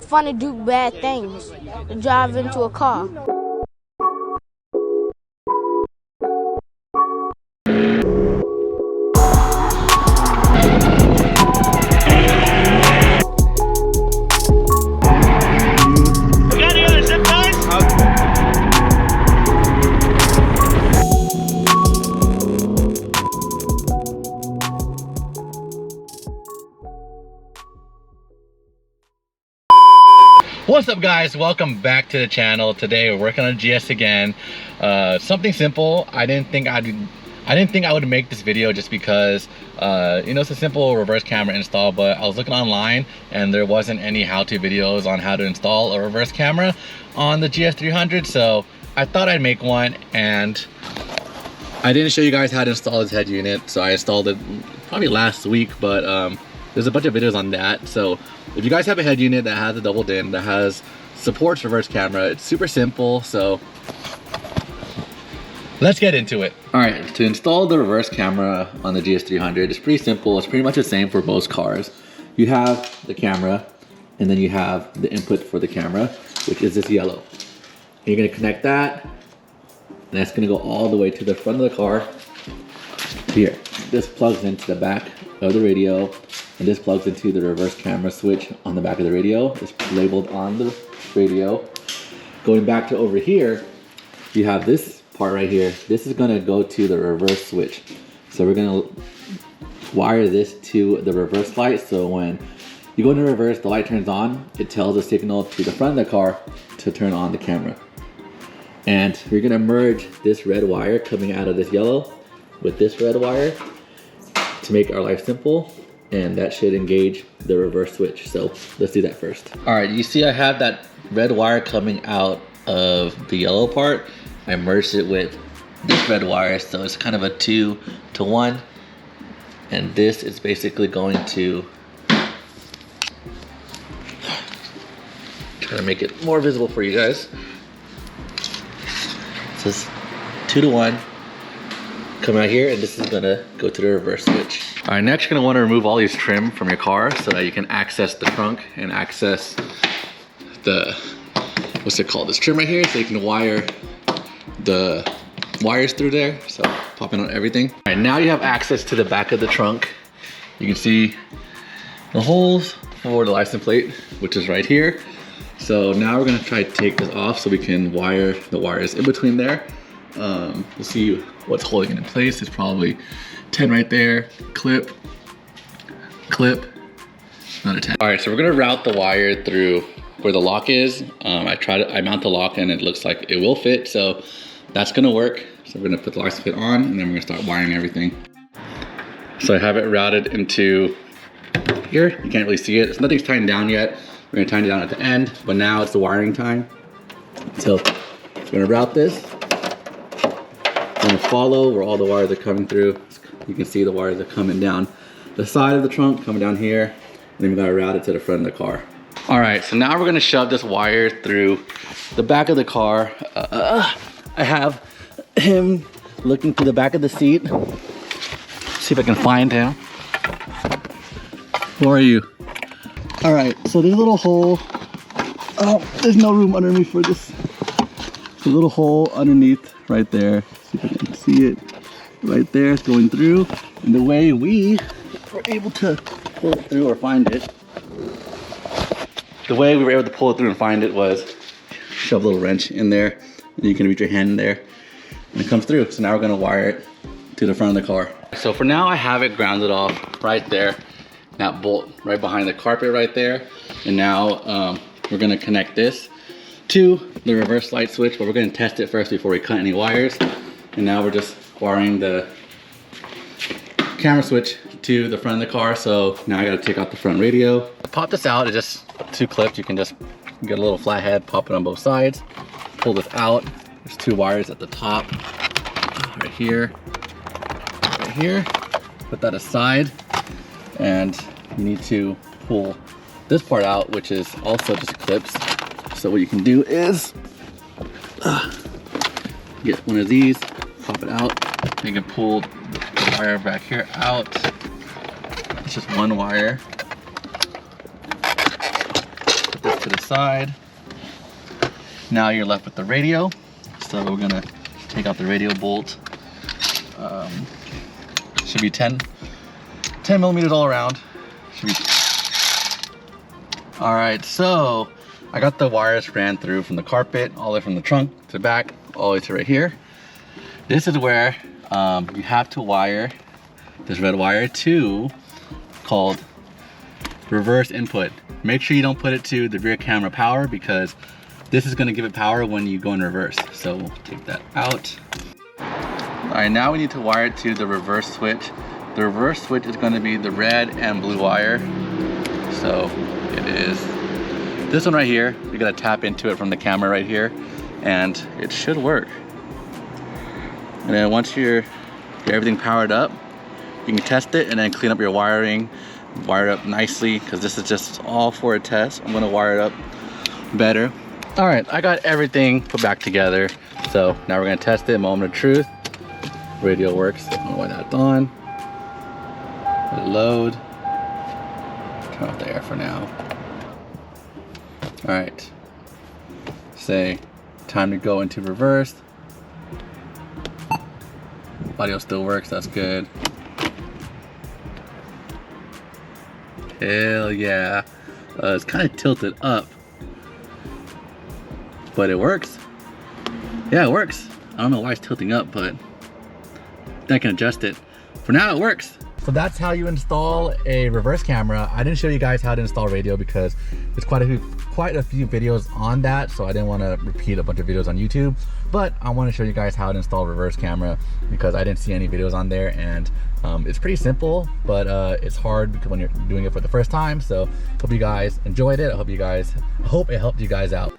fun to do bad things, to drive into a car. What's up, guys? Welcome back to the channel. Today we're working on GS again. Something simple. I didn't think I would make this video just because you know, it's a simple reverse camera install, but I was looking online and there wasn't any how-to videos on how to install a reverse camera on the GS300, so I thought I'd make one. And I didn't show you guys how to install this head unit, so I installed it probably last week, but there's a bunch of videos on that. So if you guys have a head unit that has a double DIN, that has supports reverse camera, it's super simple. So let's get into it. All right, to install the reverse camera on the GS300, it's pretty simple. It's pretty much the same for most cars. You have the camera, and then you have the input for the camera, which is this yellow. And you're gonna connect that, and that's gonna go all the way to the front of the car here. This plugs into the back of the radio, and this plugs into the reverse camera switch on the back of the radio. It's labeled on the radio. Going back to over here, you have this part right here. This is gonna go to the reverse switch. So we're gonna wire this to the reverse light. So when you go into reverse, the light turns on, it tells the signal to the front of the car to turn on the camera. And we're gonna merge this red wire coming out of this yellow with this red wire to make our life simple, and that should engage the reverse switch. So let's do that first. All right, you see I have that red wire coming out of the yellow part. I merged it with this red wire, so it's kind of a 2-to-1, and this is basically going to try to make it more visible for you guys. So it's 2-to-1 come out here, and this is gonna go to the reverse switch. All right, next you're gonna want to remove all these trim from your car so that you can access the trunk and access the, what's it called, this trim right here, so you can wire the wires through there. So popping on everything. All right, now you have access to the back of the trunk. You can see the holes for the license plate, which is right here. So now we're gonna try to take this off so we can wire the wires in between there. We'll see what's holding it in place. It's probably 10 right there, clip, another 10. All right, so we're gonna route the wire through where the lock is. I mount the lock and it looks like it will fit, so that's gonna work. So we're gonna put the license plate on, and then we're gonna start wiring everything. So I have it routed into here. You can't really see it. Nothing's tightened down yet. We're gonna tighten it down at the end, but now it's the wiring time. So we're gonna route this. I'm gonna follow where all the wires are coming through. You can see the wires are coming down the side of the trunk, coming down here, and then we gotta route it to the front of the car. All right, so now we're gonna shove this wire through the back of the car. I have him looking through the back of the seat. See if I can find him. Where are you? All right, so there's a little hole. Oh, there's no room under me for this. There's a little hole underneath right there. See if I can see it. Right there, it's going through. And the way we were able to pull it through or find it, was shove a little wrench in there, and you can reach your hand in there, and it comes through. So now we're gonna wire it to the front of the car. So for now, I have it grounded off right there, that bolt right behind the carpet right there. And now we're gonna connect this to the reverse light switch, but we're gonna test it first before we cut any wires. And now we're just wiring the camera switch to the front of the car. So now I gotta take out the front radio. Pop this out, it's just 2 clips. You can just get a little flathead, pop it on both sides, pull this out. There's 2 wires at the top, right here, right here. Put that aside, and you need to pull this part out, which is also just clips. So what you can do is get one of these, pop it out. You can pull the wire back here out. It's just one wire. Put this to the side. Now you're left with the radio. So we're gonna take out the radio bolt. Should be 10 millimeters all around. Should be. All right, so I got the wires ran through from the carpet, all the way from the trunk to the back, all the way to right here. This is where you have to wire this red wire to called reverse input. Make sure you don't put it to the rear camera power because this is gonna give it power when you go in reverse. So we'll take that out. All right, now we need to wire it to the reverse switch. The reverse switch is gonna be the red and blue wire. So it is this one right here. You gotta tap into it from the camera right here and it should work. And then once you're everything powered up, you can test it and then clean up your wiring, wire it up nicely because this is just all for a test. I'm gonna wire it up better. All right, I got everything put back together. So now we're gonna test it, moment of truth. Radio works, I don't know why that's on. Let it load. Turn off the air for now. All right, say time to go into reverse. Audio still works, that's good. Hell yeah. It's kind of tilted up, but it works. Yeah, it works. I don't know why it's tilting up, but I can adjust it. For now, it works. So that's how you install a reverse camera. I didn't show you guys how to install radio because there's quite a few videos on that, so I didn't want to repeat a bunch of videos on YouTube. But I want to show you guys how to install a reverse camera because I didn't see any videos on there, and it's pretty simple, but it's hard because when you're doing it for the first time. So hope you guys enjoyed it. I hope it helped you guys out.